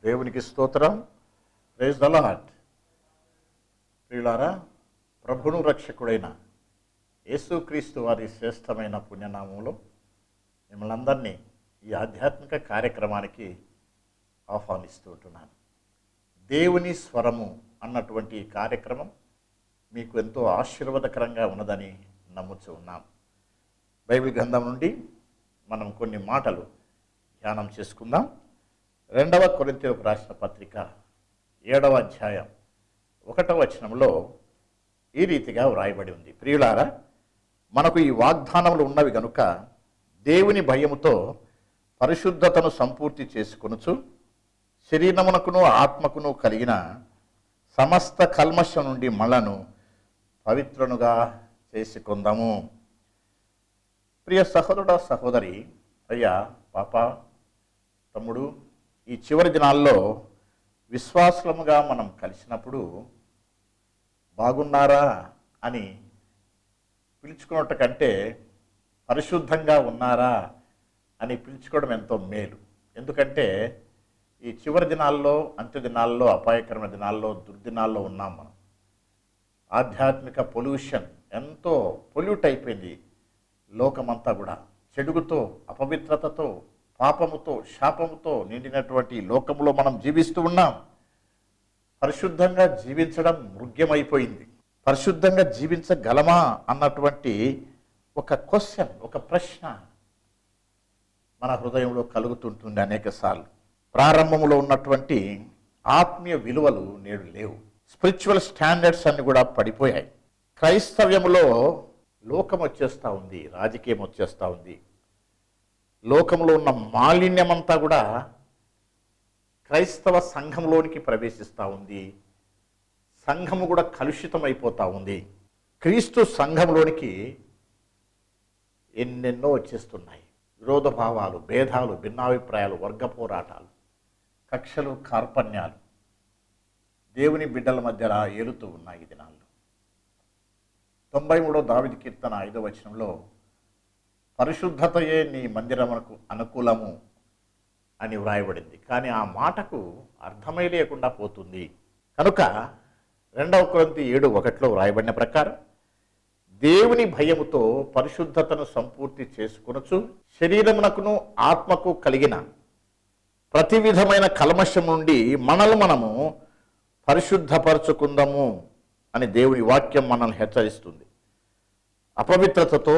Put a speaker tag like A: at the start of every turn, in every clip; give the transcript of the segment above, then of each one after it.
A: దేవునికి స్తోత్రం. Praise the Lord. ప్రియులారా, ప్రభువును రక్షకుడైన యేసుక్రీస్తు వారి శ్రేష్టమైన పుణ్యనామంలో మిమ్మల్ని అందరినీ ఈ ఆధ్యాత్మిక కార్యక్రమానికి ఆహ్వానిస్తూ ఉంటున్నాను. దేవుని స్వరము అన్నటువంటి ఈ కార్యక్రమం మీకు ఎంతో ఆశీర్వాదకరంగా ఉన్నదని నమ్ముతూ ఉన్నాం. బైబిల్ గ్రంథం నుండి మనం కొన్ని మాటలు ధ్యానం చేసుకుందాం. 2వ కొరింథీయులకు రాసిన పత్రిక 7వ అధ్యాయం 1వ వచనంలో ఈ రీతిగా వ్రాయబడి ఉంది. ప్రియులారా, మనకు ఈ వాగ్దానములు ఉన్నవి గనుక దేవుని భయముతో పరిశుద్ధతను సంపూర్తి చేసుకొనుచు శరీరమునకును ఆత్మకును కలిగిన సమస్త కల్మషం నుండి మనలను పవిత్రునుగా చేసుకుందాము. ప్రియ సహోదరుడా, సహోదరి, అయ్యా, పాప, తమ్ముడు, ఈ చివరి దినాల్లో విశ్వాసముగా మనం కలిసినప్పుడు బాగున్నారా అని పిలుచుకున్నట్టు కంటే పరిశుద్ధంగా ఉన్నారా అని పిలుచుకోవడం ఎంతో మేలు. ఎందుకంటే ఈ చివరి దినాల్లో, అంత్య దినాల్లో, అపాయకరమైన దినాల్లో, దుర్దినాల్లో ఉన్నాం మనం. ఆధ్యాత్మిక పొల్యూషన్ ఎంతో పొల్యూట్ అయిపోయింది. లోకమంతా కూడా చెడుగుతో, అపవిత్రతతో, పాపముతో, శాపముతో నిండినటువంటి లోకంలో మనం జీవిస్తూ ఉన్నాం. పరిశుద్ధంగా జీవించడం మృగ్యమైపోయింది. పరిశుద్ధంగా జీవించగలమా అన్నటువంటి ఒక క్వశ్చన్, ఒక ప్రశ్న మన హృదయంలో కలుగుతుంటుంది అనేకసార్లు. ప్రారంభంలో ఉన్నటువంటి ఆత్మీయ విలువలు నేడు లేవు. స్పిరిచువల్ స్టాండర్డ్స్ అన్ని కూడా పడిపోయాయి. క్రైస్తవ్యంలో లోకం వచ్చేస్తూ ఉంది, రాజకీయం వచ్చేస్తూ ఉంది. లోకంలో ఉన్న మాలిన్యమంతా కూడా క్రైస్తవ సంఘంలోనికి ప్రవేశిస్తూ ఉంది. సంఘము కూడా కలుషితం అయిపోతూ ఉంది. క్రీస్తు సంఘంలోనికి ఎన్నెన్నో వచ్చేస్తున్నాయి. విరోధ భావాలు, భేదాలు, భిన్నాభిప్రాయాలు, వర్గ పోరాటాలు, కక్షలు, కార్పణ్యాలు దేవుని బిడ్డల మధ్య ఏలుతూ ఉన్నాయి ఈ దినాల్లో. 93వ దావీదు కీర్తన 5వ వచనంలో పరిశుద్ధతయే నీ మందిరమునకు అనుకూలము అని వ్రాయబడింది. కానీ ఆ మాటకు అర్థమై లేకుండా పోతుంది. కనుక 2వ కొరింథీ 7:1 వ్రాయబడిన ప్రకారం దేవుని భయముతో పరిశుద్ధతను సంపూర్తి చేసుకొనుచు శరీరమునకును ఆత్మకు కలిగిన ప్రతి విధమైన కల్మషం నుండి మనము పరిశుద్ధపరచుకుందాము అని దేవుని వాక్యం మనల్ని హెచ్చరిస్తుంది. అపవిత్రతతో,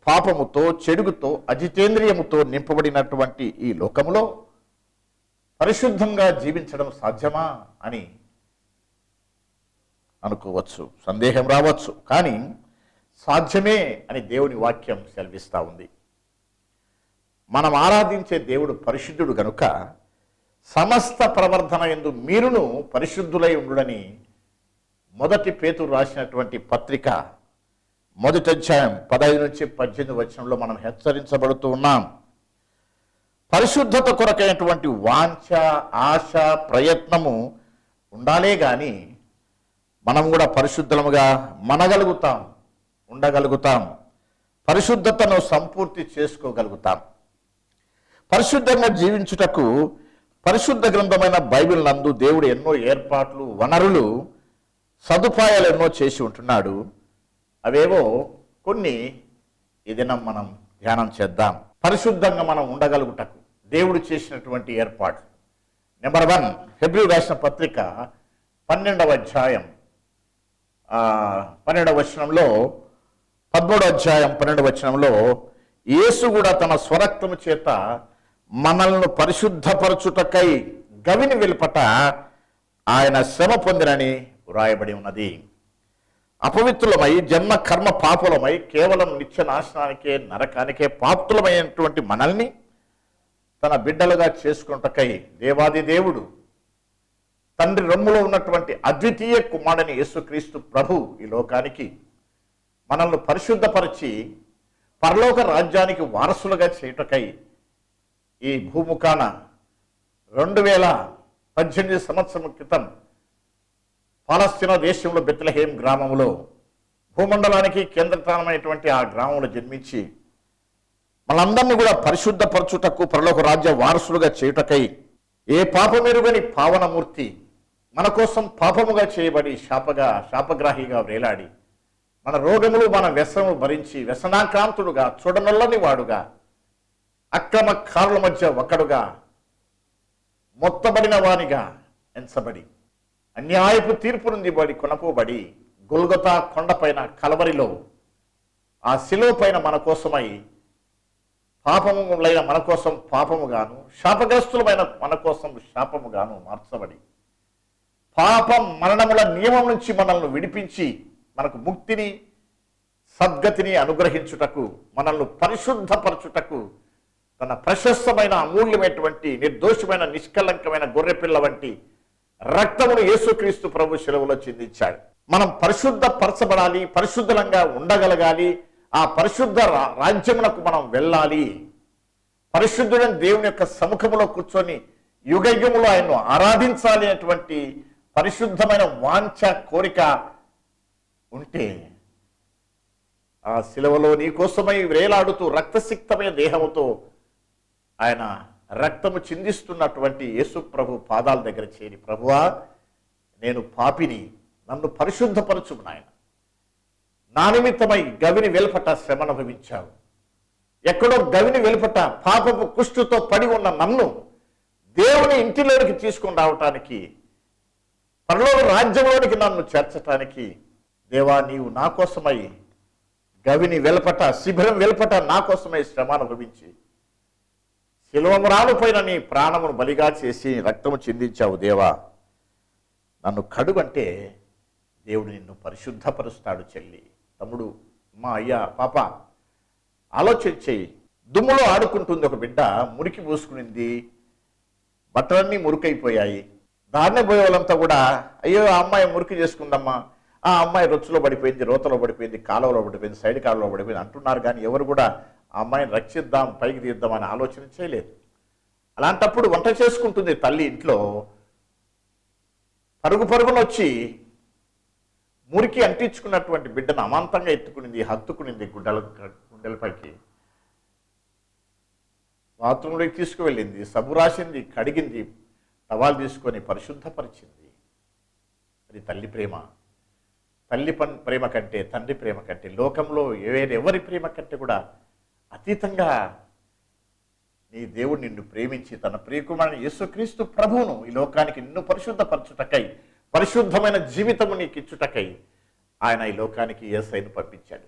A: పాపముతో, చెడుగుతో, అజితేంద్రియముతో నింపబడినటువంటి ఈ లోకములో పరిశుద్ధంగా జీవించడం సాధ్యమా అని అనుకోవచ్చు, సందేహం రావచ్చు. కానీ సాధ్యమే అని దేవుని వాక్యం సెలవిస్తూ ఉంది. మనం ఆరాధించే దేవుడు పరిశుద్ధుడు గనుక సమస్త ప్రవర్ధన యందు మీరును పరిశుద్ధులై ఉండుడని 1 పేతురు రాసినటువంటి పత్రిక 1వ అధ్యాయం 15 నుంచి 18 వచనంలో మనం హెచ్చరించబడుతూ ఉన్నాం. పరిశుద్ధత కొరకైనటువంటి వాంఛ, ఆశ, ప్రయత్నము ఉండాలే కానీ మనం కూడా పరిశుద్ధముగా మనగలుగుతాం, ఉండగలుగుతాం, పరిశుద్ధతను సంపూర్తి చేసుకోగలుగుతాం. పరిశుద్ధంగా జీవించుటకు పరిశుద్ధ గ్రంథమైన బైబిల్ నందు దేవుడు ఎన్నో ఏర్పాట్లు, వనరులు, సదుపాయాలు ఎన్నో చేసి ఉంటున్నాడు. అవేవో కొన్ని ఈ దినం మనం ధ్యానం చేద్దాం. పరిశుద్ధంగా మనం ఉండగలుగుటకు దేవుడు చేసినటువంటి ఏర్పాట్లు. నెంబర్ 1, హెబ్రీయులకు రాసిన పత్రిక 12వ అధ్యాయం 12వ వచనంలో, 13వ అధ్యాయం 12వ వచనంలో యేసు కూడా తన స్వరక్తము చేత మనల్ని పరిశుద్ధపరచుటకై గవిని వెలుపట ఆయన శ్రమ పొందినని వ్రాయబడి ఉన్నది. అపవిత్రులమై, జన్మ కర్మ పాపులమై, కేవలం నిత్య నాశనానికే, నరకానికే పాత్రులమైనటువంటి మనల్ని తన బిడ్డలుగా చేసుకున్నటకై దేవాది దేవుడు తండ్రి రొమ్ములో ఉన్నటువంటి అద్వితీయ కుమారుని యేసుక్రీస్తు ప్రభు ఈ లోకానికి మనల్ని పరిశుద్ధపరిచి పరలోక రాజ్యానికి వారసులుగా చేయుటకై ఈ భూముఖాన 2018 సంవత్సరం క్రితం పాలస్తీనా దేశంలో బెత్లెహేం గ్రామంలో, భూమండలానికి కేంద్రస్థానమైనటువంటి ఆ గ్రామంలో జన్మించి మనందరినీ కూడా పరిశుద్ధపరచుటకు, పరలోక రాజ్య వారసులుగా చేయుటకై ఏ పాపమెరుగని పావనమూర్తి మన కోసం పాపముగా చేయబడి శాపగ్రాహిగా వేలాడి మన రోగములు మన వ్యసనము భరించి వ్యసనాక్రాంతుడుగా చూడనొల్లని వాడుగా అక్రమకారుల మధ్య ఒకడుగా మొత్తబడిన వానిగా ఎంచబడి అన్యాయపు తీర్పు నుండి కొనపోబడి గొల్గొతా కొండపైన కలవరిలో ఆ శిలువ పైన మన కోసమై పాపములైన మన కోసం పాపముగాను శాపగ్రస్తులమైన మన కోసం శాపముగాను మార్చబడి పాపం మరణముల నియమం నుంచి మనల్ని విడిపించి మనకు ముక్తిని సద్గతిని అనుగ్రహించుటకు మనల్ని పరిశుద్ధపరచుటకు తన ప్రశస్తమైన అమూల్యమైనటువంటి నిర్దోషమైన నిష్కలంకమైన గొర్రెపిల్ల వంటి రక్తమును యేసుక్రీస్తు ప్రభు శిలువలో చిందించాడు. మనం పరిశుద్ధపరచబడాలి, పరిశుద్ధంగా ఉండగలగాలి, ఆ పరిశుద్ధ రాజ్యమునకు మనం వెళ్ళాలి. పరిశుద్ధుడైన దేవుని యొక్క సముఖములో కూర్చొని యుగయుగములో ఆయన్ను ఆరాధించాలి అనేటువంటి పరిశుద్ధమైన వాంఛ కోరిక ఉంటే ఆ శిలువలో నీ కోసమై వేలాడుతూ రక్తసిక్తమైన దేహముతో ఆయన రక్తము చిందిస్తున్నటువంటి యేసు ప్రభు పాదాల దగ్గర చేరి, ప్రభువా నేను పాపిని, నన్ను పరిశుద్ధపరచుము నాయన. నా నిమిత్తమై గవిని వెలుపట శ్రమ అనుభవించావు. ఎక్కడో గవిని వెలుపట పాపపు కుష్టుతో పడి ఉన్న నన్ను దేవుని ఇంటిలోనికి తీసుకుని రావటానికి, పరలోక రాజ్యంలోనికి నన్ను చేర్చటానికి దేవా నీవు నా కోసమై గవిని వెలుపట శిబిరం వెలుపట నా కోసమై శ్రమ అనుభవించి శిలువమురాలుపైన నీ ప్రాణమును బలిగా చేసి రక్తము చిందించావు. దేవా నన్ను కడుగంటే దేవుడు నిన్ను పరిశుద్ధపరుస్తాడు. చెల్లి, తమ్ముడు, మా అయ్యా, పాప ఆలోచన చేయి. దుమ్ములో ఆడుకుంటుంది ఒక బిడ్డ, మురికి పూసుకునింది, బట్టలన్నీ మురికైపోయాయి. దాన్నే పోయే వాళ్ళంతా కూడా అయ్యో ఆ అమ్మాయి మురికి చేసుకుందమ్మా, ఆ అమ్మాయి రొచ్చులో పడిపోయింది, రోతలో పడిపోయింది, కాలువలో పడిపోయింది, సైడ్ కాలువలో పడిపోయింది అంటున్నారు. కానీ ఎవరు కూడా ఆ అమ్మాయిని రక్షిద్దాం, పైకి తీద్దాం అని ఆలోచన చేయలేదు. అలాంటప్పుడు వంట చేసుకుంటుంది తల్లి ఇంట్లో, పరుగున వచ్చి మురికి అంటించుకున్నటువంటి బిడ్డను అమాంతంగా ఎత్తుకునింది, హత్తుకునింది గుండెలపైకి, బాత్రూంలోకి తీసుకువెళ్ళింది, సబ్బు రాసింది, కడిగింది, టవాలు తీసుకొని పరిశుద్ధపరిచింది. అది తల్లి ప్రేమ. తల్లి ప్రేమ కంటే, తండ్రి ప్రేమ కంటే, లోకంలో ఎవరి ప్రేమ కంటే కూడా అతీతంగా నీ దేవుడు నిన్ను ప్రేమించి తన ప్రియకుమారుని యేసుక్రీస్తు ప్రభువును ఈ లోకానికి నిన్ను పరిశుద్ధపరచుటకై, పరిశుద్ధమైన జీవితము నీకు ఇచ్చుటకై ఆయన ఈ లోకానికి యేసయ్యను పంపించాడు.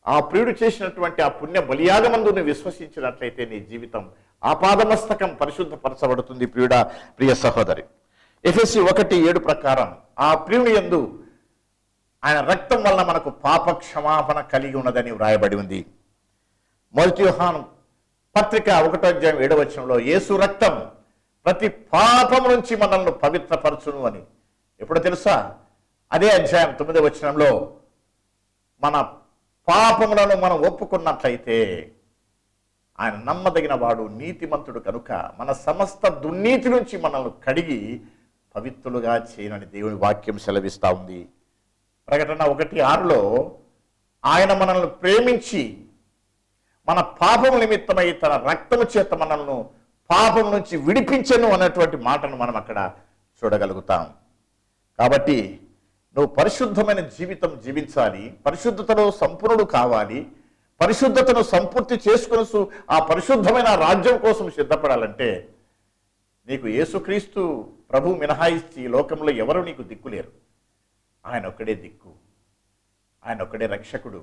A: ఆ ప్రియుడు చేసినటువంటి ఆ పుణ్య బలియాగమందు నువ్వు విశ్వసించినట్లయితే నీ జీవితం ఆపాదమస్తకం పరిశుద్ధపరచబడుతుంది. ప్రియుడా, ప్రియ సహోదరి, ఎఫెసీ 1:7 ప్రకారం ఆ ప్రియుని యందు ఆయన రక్తం వలన మనకు పాప క్షమాపణ కలిగి ఉన్నదని వ్రాయబడి ఉంది. మొదటి యోహాను పత్రిక 1:7 యేసు రక్తం ప్రతి పాపం నుంచి మనల్ని పవిత్రపరచును అని. ఎప్పుడు తెలుసా? అదే అధ్యాయం 9 మన పాపములను మనం ఒప్పుకున్నట్లయితే ఆయన నమ్మదగిన వాడు, నీతిమంతుడు కనుక మన సమస్త దుర్నీతి నుంచి మనల్ని కడిగి పవిత్రులుగా చేయనని దేవుని వాక్యం సెలవిస్తూ ఉంది. ప్రకటన 1:6 ఆయన మనల్ని ప్రేమించి మన పాపం నిమిత్తమై తన రక్తము చేత మనల్ని పాపం నుంచి విడిపించను అన్నటువంటి మాటను మనం అక్కడ చూడగలుగుతాం. కాబట్టి నువ్వు పరిశుద్ధమైన జీవితం జీవించాలి, పరిశుద్ధతలో సంపూర్ణుడు కావాలి, పరిశుద్ధతను సంపూర్తి చేసుకుని ఆ పరిశుద్ధమైన రాజ్యం కోసం సిద్ధపడాలంటే నీకు యేసుక్రీస్తు ప్రభు మినహాయిస్తే ఈ లోకంలో ఎవరు నీకు దిక్కులేరు. ఆయన ఒక్కడే దిక్కు, ఆయన ఒక్కడే రక్షకుడు,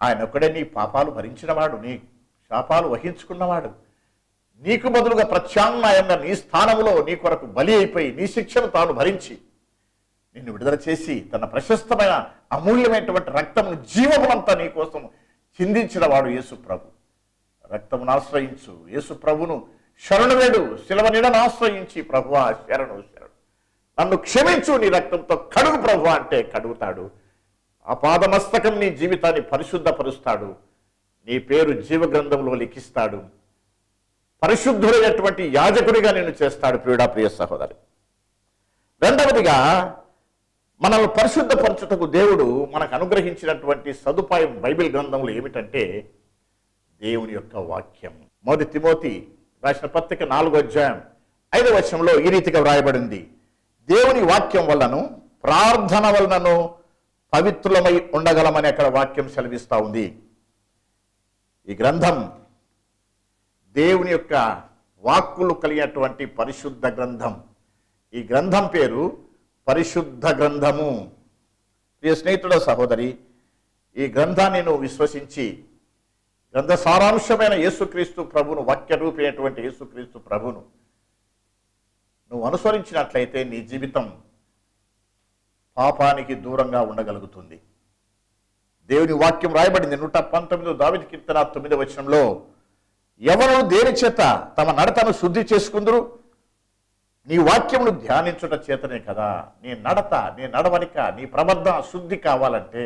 A: ఆయన ఒక్కడే నీ పాపాలు భరించినవాడు, నీ శాపాలు వహించుకున్నవాడు, నీకు బదులుగా ప్రత్యామ్నాయంగా నీ స్థానంలో నీ కొరకు బలి అయిపోయి నీ శిక్షను తాను భరించి నిన్ను విడుదల చేసి తన ప్రశస్తమైన అమూల్యమైనటువంటి రక్తమును జీవమునంతా నీ కోసం చిందించిన వాడు యేసు ప్రభు. రక్తమును ఆశ్రయించు, యేసు ప్రభును శరణు వేడు, శిలవ నీడను ఆశ్రయించి ప్రభువా శరణు శరణు, నన్ను క్షమించు, నీ రక్తంతో కడుగు ప్రభు అంటే కడుగుతాడు. అపాదమస్తకం నీ జీవితాన్ని పరిశుద్ధపరుస్తాడు, నీ పేరు జీవగ్రంథంలో లిఖిస్తాడు, పరిశుద్ధుడైనటువంటి యాజకుడిగా నిన్ను చేస్తాడు. ప్రియుడా, ప్రియ సహోదరి, రెండవదిగా మనల్ని పరిశుద్ధపరచుటకు దేవుడు మనకు అనుగ్రహించినటువంటి సదుపాయం బైబిల్ గ్రంథంలో ఏమిటంటే దేవుని యొక్క వాక్యం. 1 తిమోతి రాసిన పత్రిక 4వ అధ్యాయం 5వ వచనంలో ఈ రీతిగా వ్రాయబడింది, దేవుని వాక్యం వలనను ప్రార్థన వలనను పవిత్రులమై ఉండగలమని అక్కడ వాక్యం సెలవిస్తూ ఉంది. ఈ గ్రంథం దేవుని యొక్క వాక్కులు కలిగినటువంటి పరిశుద్ధ గ్రంథం. ఈ గ్రంథం పేరు పరిశుద్ధ గ్రంథము. ప్రియ స్నేహితుడ, సహోదరి, ఈ గ్రంథాన్ని నువ్వు విశ్వసించి గ్రంథ సారాంశమైన యేసుక్రీస్తు ప్రభును, వాక్య రూపైనటువంటి యేసుక్రీస్తు ప్రభును నువ్వు అనుసరించినట్లయితే నీ జీవితం పాపానికి దూరంగా ఉండగలుగుతుంది. దేవుని వాక్యం రాయబడింది 119 దావీదు కీర్తన 9వ వచనంలో, ఎవరు దేని చేత తమ నడతను శుద్ధి చేసుకుందరు, నీ వాక్యమును ధ్యానించుట చేతనే కదా. నీ నడత, నీ నడవడిక, నీ ప్రబద్ధ శుద్ధి కావాలంటే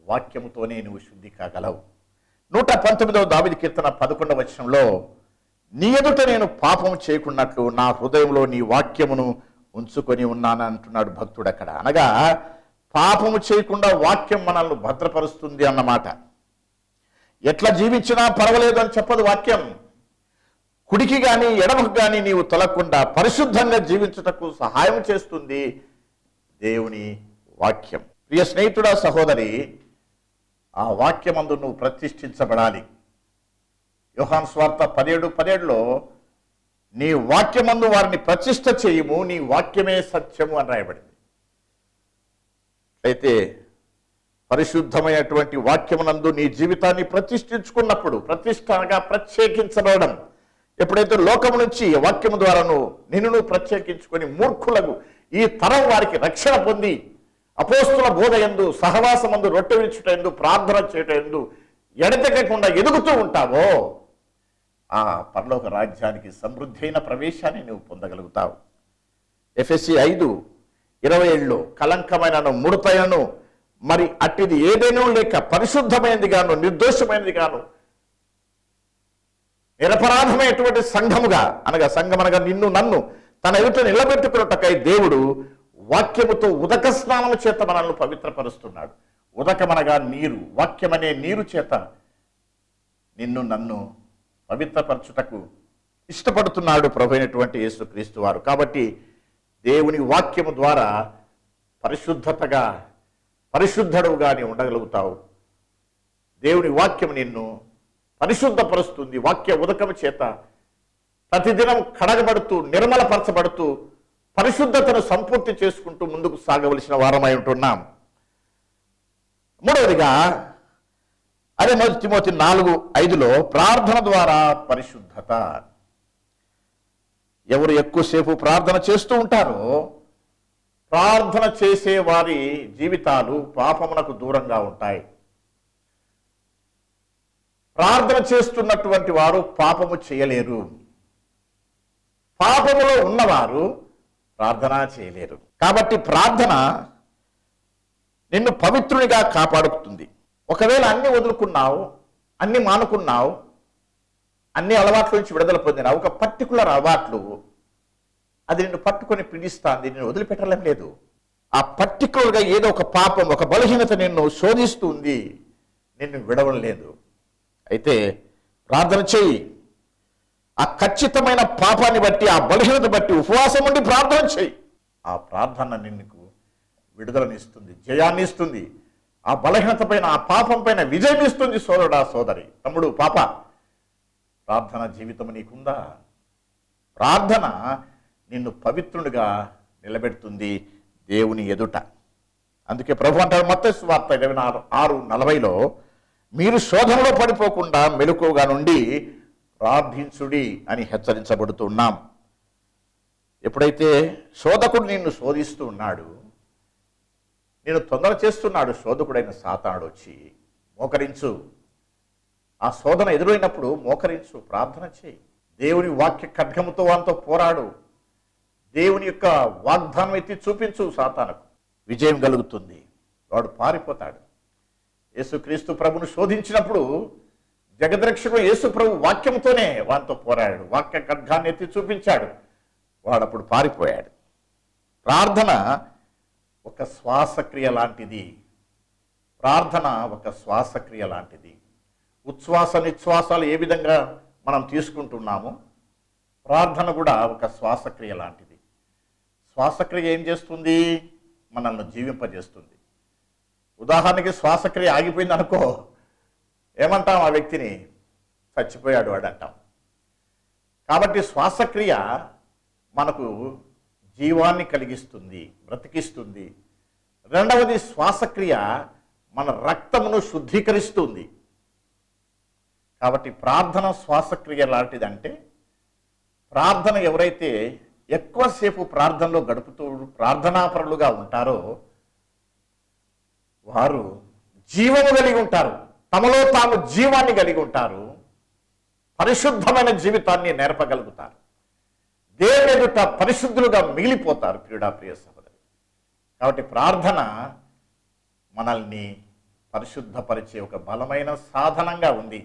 A: వాక్యముతోనే నువ్వు శుద్ధి కాగలవు. 119వ దావీదు కీర్తన 11వ వచనంలో, నీ ఎదుట నేను పాపం చేయకున్నట్లు నా హృదయంలో నీ వాక్యమును ఉంచుకొని ఉన్నాను అంటున్నాడు భక్తుడు అక్కడ. అనగా పాపము చేయకుండా వాక్యం మనల్ని భద్రపరుస్తుంది అన్నమాట. ఎట్లా జీవించినా పర్వాలేదు అని చెప్పదు వాక్యం. కుడికి కానీ ఎడమకు కానీ నీవు తొలగకుండా పరిశుద్ధంగా జీవించుటకు సహాయం చేస్తుంది దేవుని వాక్యం. ప్రియ స్నేహితుడా, సహోదరి, ఆ వాక్యమందు నువ్వు ప్రతిష్ఠించబడాలి. యోహాను సువార్త 17:17లో, నీ వాక్యమందు వారిని ప్రతిష్ఠ చేయము, నీ వాక్యమే సత్యము అని రాయబడింది. అయితే పరిశుద్ధమైనటువంటి వాక్యమునందు నీ జీవితాన్ని ప్రతిష్ఠించుకున్నప్పుడు, ప్రతిష్టగా ప్రత్యేకించబడడం, ఎప్పుడైతే లోకము నుంచి వాక్యము ద్వారాను నిన్ను ప్రత్యేకించుకొని మూర్ఖులకు, ఈ తరం వారికి రక్షణ పొంది అపోస్తుల బోధ యందు, సహవాసమందు, రొట్టె విరుచుట యందు, ప్రార్థన చేయట యందు ఎడతెగకుండా ఎదుగుతూ ఉంటావో ఆ పరలోక రాజ్యానికి సమృద్ధి అయిన ప్రవేశాన్ని నువ్వు పొందగలుగుతావు. ఎఫెసీ 5:27లో, కలంకమైనను ముడతైనను మరి అట్టిది ఏదైనా లేక పరిశుద్ధమైనది గాను, నిర్దోషమైనది గాను, నిరపరాధమైనటువంటి సంఘముగా, అనగా సంఘం అనగా నిన్ను నన్ను తన ఎదుట నిలబెట్టుకున్నటకై దేవుడు వాక్యముతో ఉదక స్నానము చేత మనల్ని పవిత్రపరుస్తున్నాడు. ఉదకమనగా నీరు, వాక్యమనే నీరు చేత నిన్ను నన్ను పవిత్రపరచుటకు ఇష్టపడుతున్నాడు ప్రభు అయినటువంటి యేసుక్రీస్తు వారు. కాబట్టి దేవుని వాక్యము ద్వారా పరిశుద్ధుడుగా నీ ఉండగలుగుతావు. దేవుని వాక్యం నిన్ను పరిశుద్ధపరుస్తుంది. వాక్య ఉదకము చేత ప్రతిదినం కడగబడుతూ, నిర్మలపరచబడుతూ, పరిశుద్ధతను సంపూర్తి చేసుకుంటూ ముందుకు సాగవలసిన వారమై ఉంటున్నాం. మూడవదిగా, అదే 1 తిమోతి 4:5లో, ప్రార్థన ద్వారా పరిశుద్ధత. ఎవరు ఎక్కువసేపు ప్రార్థన చేస్తూ ఉంటారో ప్రార్థన చేసే వారి జీవితాలు పాపమునకు దూరంగా ఉంటాయి. ప్రార్థన చేస్తున్నటువంటి వారు పాపము చేయలేరు. పాపములో ఉన్నవారు ప్రార్థన చేయలేరు. కాబట్టి ప్రార్థన నిన్ను పవిత్రునిగా కాపాడుతుంది. ఒకవేళ అన్ని వదులుకున్నావు, అన్ని మానుకున్నావు, అన్ని అలవాట్ల నుంచి విడుదల పొందినావు, ఒక పర్టికులర్ అలవాట్లు అది నిన్ను పట్టుకొని పీడిస్తుంది, నిన్ను వదిలిపెట్టడం లేదు. ఆ పర్టికులర్గా ఏదో ఒక పాపం, ఒక బలహీనత నిన్ను శోధిస్తుంది, నిన్ను విడవడం లేదు. అయితే ప్రార్థన చేయి. ఆ ఖచ్చితమైన పాపాన్ని బట్టి, ఆ బలహీనత బట్టి ఉపవాసం ఉండి ప్రార్థన చేయి. ఆ ప్రార్థన నిన్ను విడుదలనిస్తుంది, జయాన్ని ఇస్తుంది. ఆ బలహీనత పైన, ఆ పాపం పైన విజయం ఇస్తుంది. సోదరుడా, సోదరి, తమ్ముడు, పాప, ప్రార్థన జీవితం నీకుందా? ప్రార్థన నిన్ను పవిత్రునిగా నిలబెడుతుంది దేవుని ఎదుట. అందుకే ప్రభు అంటారు మత్తయి సువార్త 26:40లో, మీరు శోధనలో పడిపోకుండా మెలకువగా నుండి ప్రార్థించుడి అని హెచ్చరించబడుతున్నాం. ఎప్పుడైతే శోధకుడు నిన్ను శోధిస్తూ ఉన్నాడు, నేను తొందర చేస్తున్నాడు శోధకుడైన సాతానుడు వచ్చి, మోకరించు. ఆ శోధన ఎదురైనప్పుడు మోకరించు, ప్రార్థన చేయి. దేవుని వాక్య ఖడ్గముతో వానితో పోరాడు. దేవుని యొక్క వాగ్దానం ఎత్తి చూపించు. సాతానుకు విజయం కలుగుతుంది, వాడు పారిపోతాడు. యేసుక్రీస్తు ప్రభును శోధించినప్పుడు జగద్రక్షకుడు యేసు ప్రభు వాక్యంతోనే వానితో పోరాడాడు. వాక్య ఖడ్గాన్ని ఎత్తి చూపించాడు, వాడప్పుడు పారిపోయాడు. ప్రార్థన ఒక శ్వాసక్రియ లాంటిది. ప్రార్థన ఒక శ్వాసక్రియ లాంటిది. ఉచ్ఛ్వాస నిశ్వాసాలు ఏ విధంగా మనం తీసుకుంటున్నామో ప్రార్థన కూడా ఒక శ్వాసక్రియ లాంటిది. శ్వాసక్రియ ఏం చేస్తుంది? మనల్ని జీవింపజేస్తుంది. ఉదాహరణకి శ్వాసక్రియ ఆగిపోయింది అనుకో, ఏమంటాం? ఆ వ్యక్తిని చచ్చిపోయాడు వాడు అంటాం. కాబట్టి శ్వాసక్రియ మనకు జీవాన్ని కలిగిస్తుంది, బ్రతికిస్తుంది. రెండవది, శ్వాసక్రియ మన రక్తమును శుద్ధీకరిస్తుంది. కాబట్టి ప్రార్థన శ్వాసక్రియ లాంటిదంటే, ప్రార్థన ఎవరైతే ఎక్కువసేపు ప్రార్థనలో గడుపుతూ ప్రార్థనాపరులుగా ఉంటారో వారు జీవము కలిగి ఉంటారు, తమలో తాము జీవాన్ని కలిగి ఉంటారు, పరిశుద్ధమైన జీవితాన్ని నేర్పగలుగుతారు, దేవుని ఎదుట పరిశుద్ధులుగా మిగిలిపోతారు. ప్రియ సహోదరి, కాబట్టి ప్రార్థన మనల్ని పరిశుద్ధపరిచే ఒక బలమైన సాధనంగా ఉంది.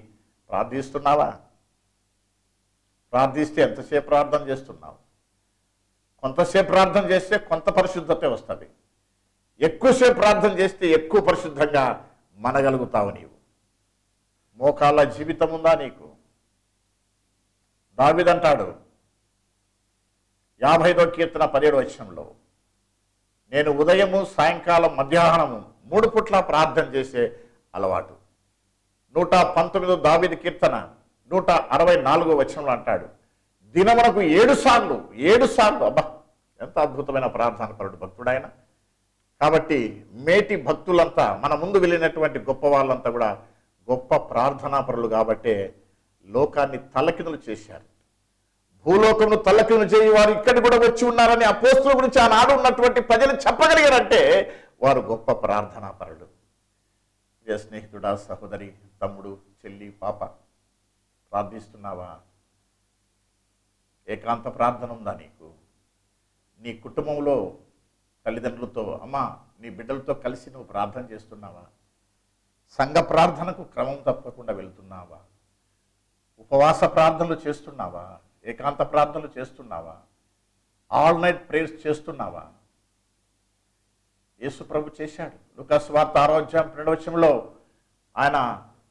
A: ప్రార్థిస్తున్నావా? ప్రార్థిస్తే ఎంతసేపు ప్రార్థన చేస్తున్నావు? కొంతసేపు ప్రార్థన చేస్తే కొంత పరిశుద్ధత వస్తుంది. ఎక్కువసేపు ప్రార్థన చేస్తే ఎక్కువ పరిశుద్ధంగా మనగలుగుతావు. నీవు మోకాళ్ళ జీవితం ఉందా నీకు? దావీదంటాడు 55వ కీర్తన 17వ వచనంలో, నేను ఉదయము, సాయంకాలం, మధ్యాహ్నము 3 పూట్ల ప్రార్థన చేసే అలవాటు. 119వ దావీదు కీర్తన 164వ వచనంలో అంటాడు, దినమునకు 7 సార్లు. అబ్బా, ఎంత అద్భుతమైన ప్రార్థన పరుడు భక్తుడాయన. కాబట్టి మేటి భక్తులంతా, మన ముందు వెళ్ళినటువంటి గొప్ప వాళ్ళంతా కూడా గొప్ప ప్రార్థనాపరులు. కాబట్టే లోకాన్ని తలకిందులు చేశారు. భూలోకమును తలకిందులు చేయి వారు ఇక్కడి కూడా వచ్చి ఉన్నారని అపోస్తుల గురించి ఆనాడు ఉన్నటువంటి ప్రజలు చెప్పగలిగారంటే వారు గొప్ప ప్రార్థనాపరులు. స్నేహితుడా, సహోదరి, తమ్ముడు, చెల్లి, పాప, ప్రార్థిస్తున్నావా? ఏకాంత ప్రార్థన ఉందా నీకు? నీ కుటుంబంలో తల్లిదండ్రులతో, అమ్మా, నీ బిడ్డలతో కలిసి నువ్వు ప్రార్థన చేస్తున్నావా? సంఘ ప్రార్థనకు క్రమం తప్పకుండా వెళ్తున్నావా? ఉపవాస ప్రార్థనలు చేస్తున్నావా? ఏకాంత ప్రార్థనలు చేస్తున్నావా? ఆల్ నైట్ ప్రేయర్స్ చేస్తున్నావా? యేసు ప్రభు చేశాడు. లూకాసు వార్త 6వ అధ్యాయం 2వ వచనంలో ఆయన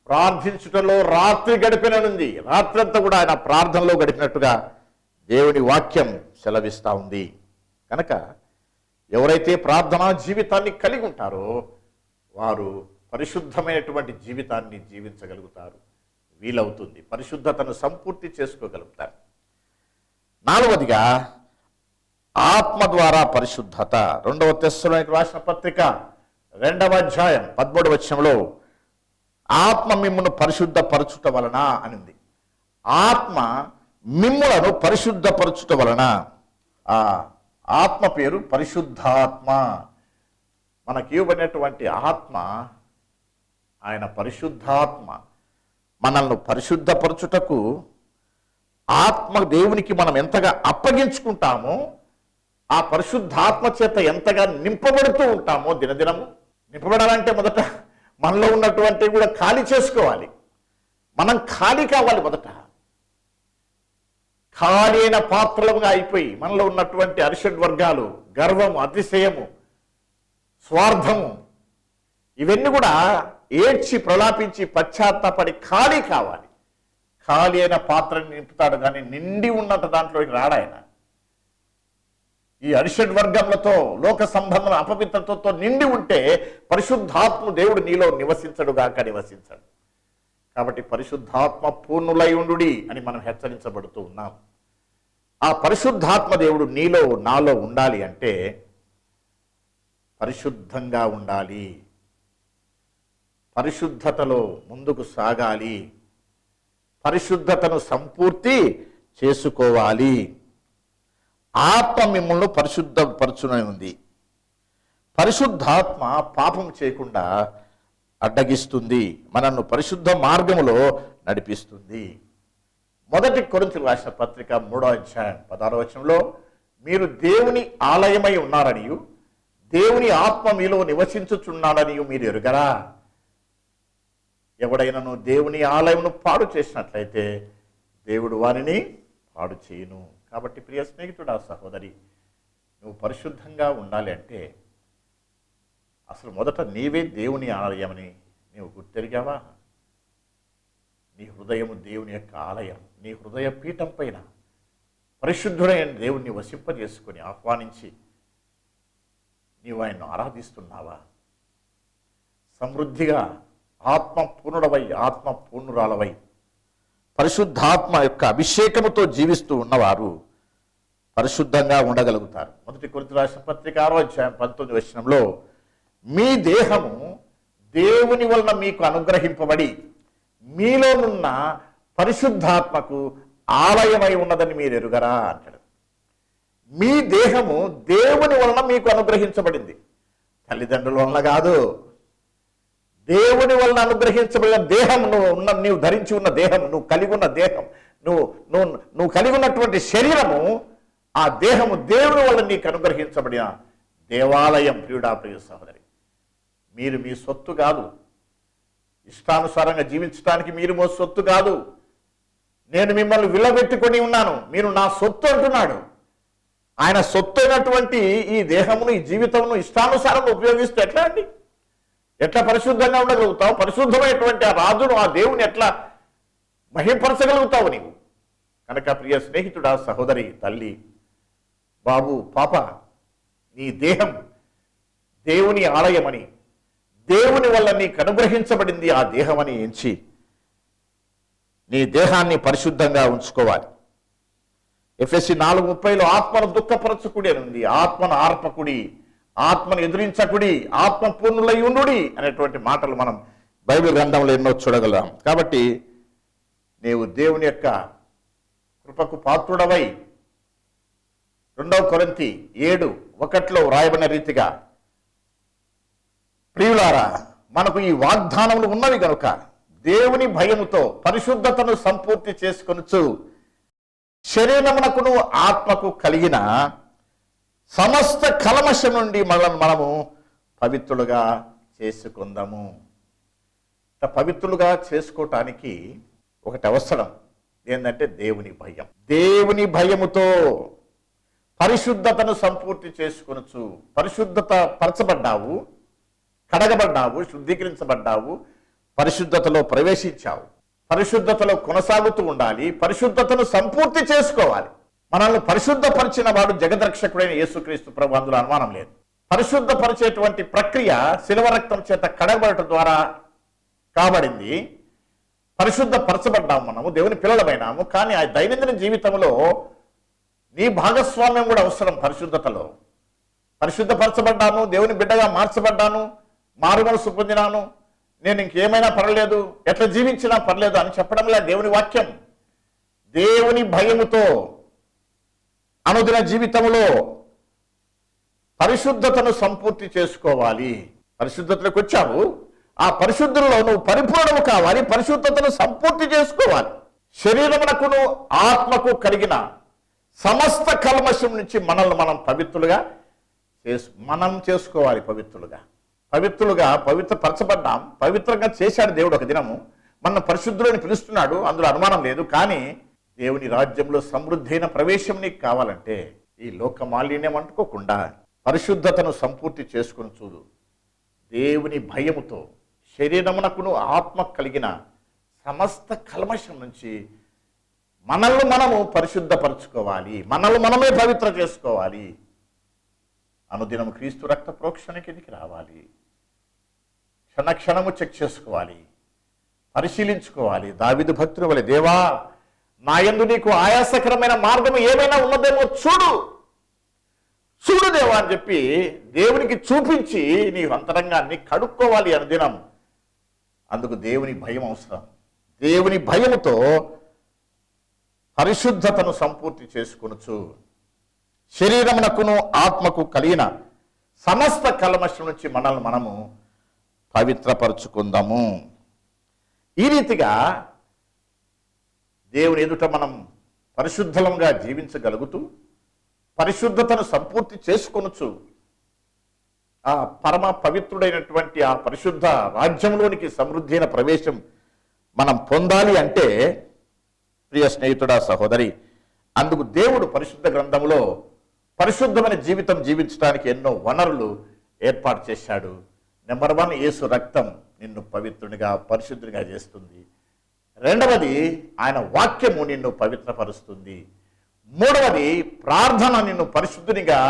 A: ప్రార్థించుటలో రాత్రి గడిపిననుంది. రాత్రంతా కూడా ఆయన ప్రార్థనలో గడిపినట్టుగా దేవుని వాక్యం సెలవిస్తూ ఉంది. కనుక ఎవరైతే ప్రార్థనా జీవితాన్ని కలిగి ఉంటారో వారు పరిశుద్ధమైనటువంటి జీవితాన్ని జీవించగలుగుతారు, వీలవుతుంది, పరిశుద్ధతను సంపూర్తి చేసుకోగలుగుతారు. 4వదిగా ఆత్మ ద్వారా పరిశుద్ధత. 2వ తెస్సలోనికి రాసిన పత్రిక 2వ అధ్యాయం 13వ వచనంలో ఆత్మ మిమ్మును పరిశుద్ధపరచుట వలన అనింది. ఆత్మ మిమ్ములను పరిశుద్ధపరచుట వలన. ఆ ఆత్మ పేరు పరిశుద్ధాత్మ. మనకి ఇవ్వబడినటువంటి ఆత్మ ఆయన పరిశుద్ధాత్మ. మనల్ని పరిశుద్ధపరచుటకు ఆత్మ దేవునికి మనం ఎంతగా అప్పగించుకుంటామో ఆ పరిశుద్ధాత్మ చేత ఎంతగా నింపబడుతూ ఉంటామో దినదినము. నింపబడాలంటే మొదట మనలో ఉన్నటువంటి కూడా ఖాళీ చేసుకోవాలి. మనం ఖాళీ కావాలి. మొదట ఖాళీ అయిన పాత్రలుగా అయిపోయి మనలో ఉన్నటువంటి అరిషడ్ వర్గాలు, గర్వము, అతిశయము, స్వార్థము, ఇవన్నీ కూడా ఏడ్చి ప్రలాపించి పశ్చాత్తాపడి ఖాళీ కావాలి. ఖాళీ అయిన పాత్రని నింపుతాడు, కానీ నిండి ఉన్నట్టు దాంట్లోకి రాడాయన. ఈ అరిషడ్ వర్గములతో, లోక సంబంధం, అపవిత్రతతో నిండి ఉంటే పరిశుద్ధాత్మ దేవుడు నీలో నివసించడుగాక నివసించడు. కాబట్టి పరిశుద్ధాత్మ పూర్ణులై ఉండుడి అని మనం హెచ్చరించబడుతూ ఉన్నాం. ఆ పరిశుద్ధాత్మ దేవుడు నీలో, నాలో ఉండాలి అంటే పరిశుద్ధంగా ఉండాలి, పరిశుద్ధతలో ముందుకు సాగాలి, పరిశుద్ధతను సంపూర్తి చేసుకోవాలి. ఆత్మ మిమ్మల్ని పరిశుద్ధపరచునై ఉంది. పరిశుద్ధాత్మ పాపం చేయకుండా అడ్డగిస్తుంది, మనల్ని పరిశుద్ధ మార్గములో నడిపిస్తుంది. 1 కొరింథీయులకు రాసిన పత్రిక 3వ అధ్యాయం 16వ వచనంలో మీరు దేవుని ఆలయమై ఉన్నారనియు దేవుని ఆత్మ మీలో నివసించుచున్నాడనియు మీరు ఎరుగరా? ఎవడైనను దేవుని ఆలయమును పాడు చేసినట్లయితే దేవుడు వారిని పాడు చేయును. కాబట్టి ప్రియ స్నేహితుడా, సహోదరి, నువ్వు పరిశుద్ధంగా ఉండాలి అంటే అసలు మొదట నీవే దేవుని ఆలయమని నీవు గుర్తెరిగావా? నీ హృదయము దేవుని యొక్క ఆలయం. నీ హృదయ పీఠం పైన పరిశుద్ధుడైన దేవుణ్ణి వసింపజేసుకొని ఆహ్వానించి నీవు ఆయన్ను ఆరాధిస్తున్నావా? సమృద్ధిగా ఆత్మ పూర్ణుడవై ఆత్మ పూర్ణురాలవై పరిశుద్ధాత్మ యొక్క అభిషేకముతో జీవిస్తూ ఉన్నవారు పరిశుద్ధంగా ఉండగలుగుతారు. 1 కొరింథీయులకు రాసిన పత్రిక 6వ అధ్యాయం 19వ వచనంలో మీ దేహము దేవుని వలన మీకు అనుగ్రహింపబడి మీలోనున్న పరిశుద్ధాత్మకు ఆలయమై ఉన్నదని మీరు ఎరుగరా అంటాడు. మీ దేహము దేవుని వలన మీకు అనుగ్రహించబడింది, తల్లిదండ్రుల వలన కాదు. దేవుని వలన అనుగ్రహించబడిన దేహం, నీవు ధరించి ఉన్న దేహం, నువ్వు కలిగి ఉన్న దేహం, నువ్వు కలిగి ఉన్నటువంటి శరీరము, ఆ దేహము దేవుని వలన నీకు అనుగ్రహించబడిన దేవాలయం. ప్రియుడా, ప్రియ సహోదరి, మీరు మీ సొత్తు కాదు. ఇష్టానుసారంగా జీవించడానికి మీరు మో సొత్తు కాదు. నేను మిమ్మల్ని విలబెట్టుకొని ఉన్నాను, మీరు నా సొత్తు అంటున్నాడు. ఆయన సొత్తు అయినటువంటి ఈ దేహమును, ఈ జీవితమును ఇష్టానుసారంగా ఉపయోగిస్తే ఎట్లా అండి? ఎట్లా పరిశుద్ధంగా ఉండగలుగుతావు? పరిశుద్ధమైనటువంటి ఆ రాజును, ఆ దేవుని ఎట్లా మహింపరచగలుగుతావు నీవు? కనుక ప్రియ స్నేహితుడా, సహోదరి, తల్లి, బాబు, పాప, నీ దేహం దేవుని ఆలయమని, దేవుని వల్ల నీకు అనుగ్రహించబడింది ఆ దేహమని ఎంచి నీ దేహాన్ని పరిశుద్ధంగా ఉంచుకోవాలి. ఎఫెసీ 4:30లో ఆత్మను దుఃఖపరచకుడి అని ఉంది. ఆత్మను ఆర్పకుడి, ఆత్మను ఎదురించకుడి, ఆత్మ పూర్ణులై ఉండుడి అనేటువంటి మాటలు మనం బైబిల్ గ్రంథంలో ఎన్నో చూడగలం. కాబట్టి నీవు దేవుని యొక్క కృపకు పాత్రుడవై 2 కొరింథీ 7:1లో వ్రాయబడిన రీతిగా, ప్రియులారా, మనకు ఈ వాగ్దానములు ఉన్నవి కనుక దేవుని భయముతో పరిశుద్ధతను సంపూర్తి చేసుకొనుచు శరీరమునకును ఆత్మకు కలిగిన సమస్త కల్మషం నుండి మనము పవిత్రులుగా చేసుకుందాము. పవిత్రులుగా చేసుకోవటానికి ఒకటి అవసరం, ఏంటంటే దేవుని భయం. దేవుని భయముతో పరిశుద్ధతను సంపూర్తి చేసుకొనుచు, పరిశుద్ధత పరచబడ్డావు, కడగబడ్డావు, శుద్ధీకరించబడ్డావు, పరిశుద్ధతలో ప్రవేశించావు, పరిశుద్ధతలో కొనసాగుతూ ఉండాలి, పరిశుద్ధతను సంపూర్తి చేసుకోవాలి. మనల్ని పరిశుద్ధపరిచిన వాడు జగద్రక్షకుడైన యేసుక్రీస్తు ప్రభు, అందులో అనుమానం లేదు. పరిశుద్ధపరిచేటువంటి ప్రక్రియ శిలువ రక్తం చేత కడగబడటం ద్వారా కాబడింది. పరిశుద్ధపరచబడ్డాము, మనము దేవుని పిల్లలమైనాము. కానీ ఆ దైనందిన జీవితంలో నీ భాగస్వామ్యం కూడా అవసరం. పరిశుద్ధతలో పరిశుద్ధపరచబడ్డాను, దేవుని బిడ్డగా మార్చబడ్డాను, మారు మనసు పొందినాను, నేను ఇంకేమైనా పర్లేదు, ఎట్లా జీవించినా పర్లేదు అని చెప్పడంలా దేవుని వాక్యం. దేవుని భయముతో అనుదిన జీవితంలో పరిశుద్ధతను సంపూర్తి చేసుకోవాలి. పరిశుద్ధతలోకి వచ్చావు, ఆ పరిశుద్ధులలో నువ్వు పరిపూర్ణము కావాలి, పరిశుద్ధతను సంపూర్తి చేసుకోవాలి. శరీరమునకును ఆత్మకు కలిగిన సమస్త కల్మషం నుంచి మనల్ని మనం పవిత్రులుగా చేసుకోవాలి. పవిత్రులుగా పవిత్రపరచబడ్డాం, పవిత్రంగా చేశాడు దేవుడు. ఒక దినము మన పరిశుద్ధులని పిలుస్తున్నాడు, అందులో అనుమానం లేదు. కానీ దేవుని రాజ్యంలో సమృద్ధైన ప్రవేశం నీకు కావాలంటే ఈ లోక మాలిన్యం అంటుకోకుండా పరిశుద్ధతను సంపూర్తి చేసుకుని చూడు. దేవుని భయముతో శరీరమునకును ఆత్మ కలిగిన సమస్త కల్మషం నుంచి మనల్ని మనము పరిశుద్ధపరచుకోవాలి, మనల్ని మనమే పవిత్ర చేసుకోవాలి. అనుదినం క్రీస్తు రక్త ప్రోక్షణ కిందికి రావాలి. క్షణక్షణము చెక్ చేసుకోవాలి, పరిశీలించుకోవాలి. దావీదు భక్తుని వలె, దేవా, నా యందు నీకు ఆయాసకరమైన మార్గం ఏమైనా ఉన్నదేమో చూడు దేవా అని చెప్పి దేవునికి చూపించి నీ అంతరంగాన్ని కడుక్కోవాలి అనుదినం. అందుకు దేవుని భయం అవసరం. దేవుని భయముతో పరిశుద్ధతను సంపూర్తి చేసుకొనుచు శరీరమునకును ఆత్మకు కలిగిన సమస్త కల్మషం నుంచి మనల్ని మనము పవిత్రపరుచుకుందాము. ఈ రీతిగా దేవుని ఎదుట మనం పరిశుద్ధంగా జీవించగలుగుతూ పరిశుద్ధతను సంపూర్తి చేసుకొనుచు ఆ పరమ పవిత్రుడైనటువంటి ఆ పరిశుద్ధ రాజ్యంలోనికి సమృద్ధి అయిన ప్రవేశం మనం పొందాలి అంటే, ప్రియ స్నేహితుడా, సహోదరి, అందుకు దేవుడు పరిశుద్ధ గ్రంథంలో పరిశుద్ధమైన జీవితం జీవించడానికి ఎన్నో వనరులు ఏర్పాటు చేశాడు. నెంబర్ 1, యేసు రక్తం నిన్ను పవిత్రునిగా పరిశుద్ధునిగా చేస్తుంది. రెండవది, ఆయన వాక్యము నిన్ను పవిత్రపరుస్తుంది. మూడవది, ప్రార్థన నిన్ను పరిశుద్ధునిగా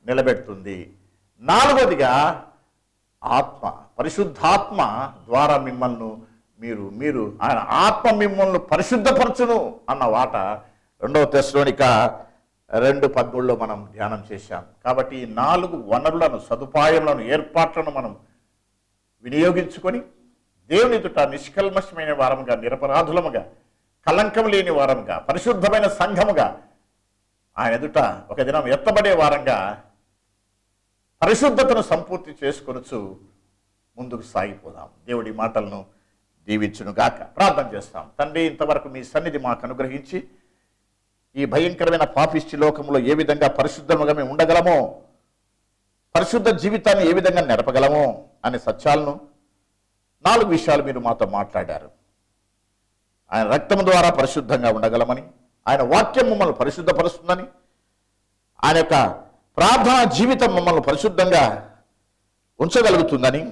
A: నిలబెడుతుంది. నాలుగవదిగా ఆత్మ, పరిశుద్ధాత్మ ద్వారా మిమ్మల్ని మీరు ఆయన ఆత్మ మిమ్మల్ని పరిశుద్ధపరచును అన్న వాట 2 తెస్సలోనిక 2:13 మనం ధ్యానం చేశాం. కాబట్టి ఈ 4 వనరులను, సదుపాయములను, ఏర్పాట్లను మనం వినియోగించుకొని దేవుని ఎదుట నిష్కల్మషమైన వారముగా, నిరపరాధులముగా, కలంకం లేని వారముగా, పరిశుద్ధమైన సంఘముగా ఆయన ఎదుట ఒక దినం ఎత్తబడే వారంగా పరిశుద్ధతను సంపూర్తి చేసుకొనుచు ముందుకు సాగిపోదాం. దేవుడి మాటలను దీవించును గాక. ప్రార్థన చేస్తాం. తండ్రి, ఇంతవరకు మీ సన్నిధి మాకు అనుగ్రహించి ఈ భయంకరమైన పాపిష్టి లోకంలో ఏ విధంగా పరిశుద్ధముగా మేము ఉండగలమో, పరిశుద్ధ జీవితాన్ని ఏ విధంగా నెరపగలమో అనే సత్యాలను 4 విషయాలు మీరు మాతో మాట్లాడారు. ఆయన రక్తం ద్వారా పరిశుద్ధంగా ఉండగలమని, ఆయన వాక్యం మమ్మల్ని పరిశుద్ధపరుస్తుందని, ఆయన యొక్క ప్రార్థనా జీవితం మమ్మల్ని పరిశుద్ధంగా ఉంచగలుగుతుందని,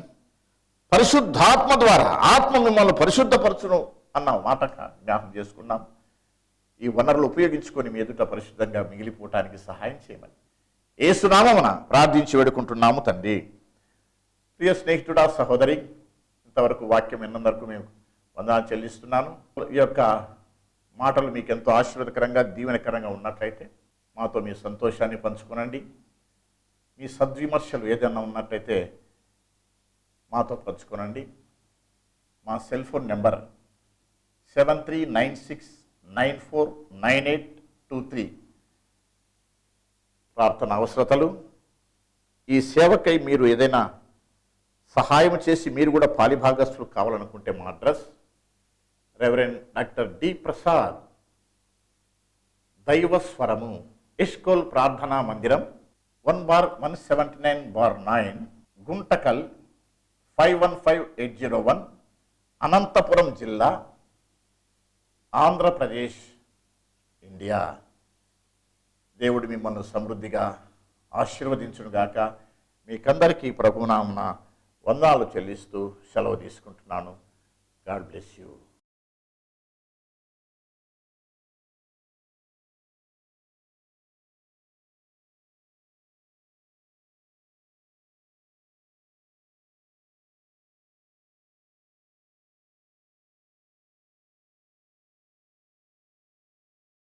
A: పరిశుద్ధాత్మ ద్వారా ఆత్మ మిమ్మల్ని పరిశుద్ధపరచును అన్న మాట జ్ఞాపకం చేసుకున్నాం. ఈ వనరులు ఉపయోగించుకొని మీ ఎదుట పరిశుద్ధంగా మిగిలిపోవటానికి సహాయం చేయమని యేసునామమున ప్రార్థించి వేడుకుంటున్నాము తండ్రి. ప్రియ స్నేహితుడా, సహోదరి, ఇంతవరకు వాక్యం విన్నందుకు మేము వందనాలు చెల్లిస్తున్నాను. ఈ యొక్క మాటలు మీకు ఎంతో ఆశీర్వాదకరంగా, దీవెనకరంగా ఉన్నట్లయితే మాతో మీ సంతోషాన్ని పంచుకునండి. మీ సద్విమర్శలు ఏదైనా ఉన్నట్లయితే మాతో పంచుకోనండి. మా సెల్ ఫోన్ నెంబర్ 7396949823. ప్రార్థన అవసరతలు, ఈ సేవకై మీరు ఏదైనా సహాయం చేసి మీరు కూడా పాలిభాగస్తులు కావాలనుకుంటే మా address reverend doctor D Prasad, దైవస్వరము, ఎష్కోల్ ప్రార్థనా మందిరం, 1/179/9, గుంటకల్ 515801, అనంతపురం జిల్లా, ఆంధ్రప్రదేశ్, ఇండియా. దేవుడు మిమ్మల్ని సమృద్ధిగా ఆశీర్వదించునుగాక. మీకందరికీ ప్రభునామమున వందనాలు చెల్లిస్తూ సెలవు తీసుకుంటున్నాను. God bless you.